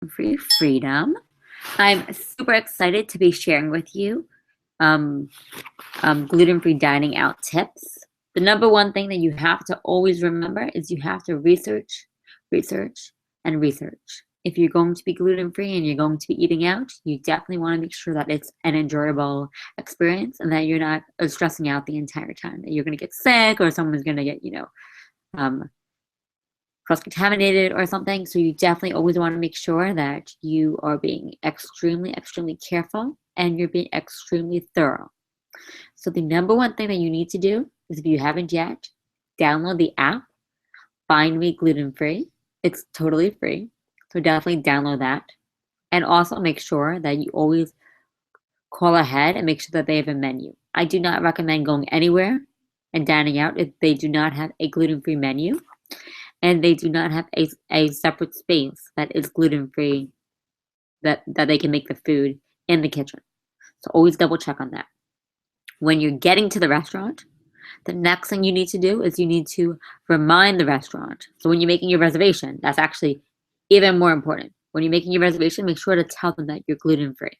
gluten-free freedom. I'm super excited to be sharing with you gluten-free dining out tips. The number one thing that you have to always remember is you have to research, and research. If you're going to be gluten-free and you're going to be eating out, you definitely want to make sure that it's an enjoyable experience and that you're not stressing out the entire time, that you're going to get sick or someone's going to get, cross-contaminated or something. So you definitely always want to make sure that you are being extremely, extremely careful and you're being extremely thorough. So the number one thing that you need to do is, if you haven't yet, download the app, Find Me Gluten Free. It's totally free. So definitely download that. And also make sure that you always call ahead and make sure that they have a menu. I do not recommend going anywhere and dining out if they do not have a gluten-free menu and they do not have a separate space that is gluten-free, that they can make the food in the kitchen. So always double check on that. When you're getting to the restaurant, the next thing you need to do is you need to remind the restaurant. So when you're making your reservation, that's actually even more important. When you're making your reservation, make sure to tell them that you're gluten-free.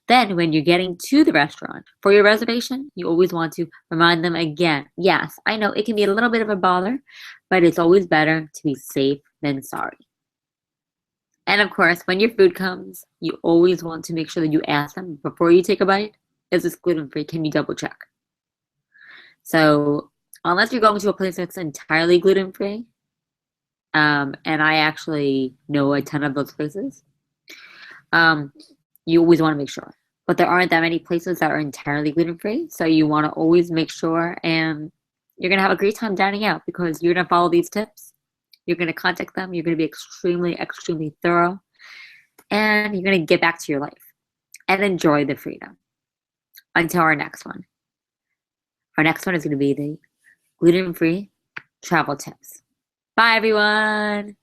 Then when you're getting to the restaurant for your reservation, you always want to remind them again. Yes, I know it can be a little bit of a bother, but it's always better to be safe than sorry. And of course, when your food comes, you always want to make sure that you ask them before you take a bite, is this gluten-free? Can you double check? So unless you're going to a place that's entirely gluten-free, and I actually know a ton of those places, you always want to make sure. But there aren't that many places that are entirely gluten-free, so you want to always make sure, and you're going to have a great time dining out because you're going to follow these tips. You're going to contact them. You're going to be extremely, extremely thorough, and you're going to get back to your life and enjoy the freedom. Until our next one. Our next one is going to be the gluten-free travel tips. Bye, everyone.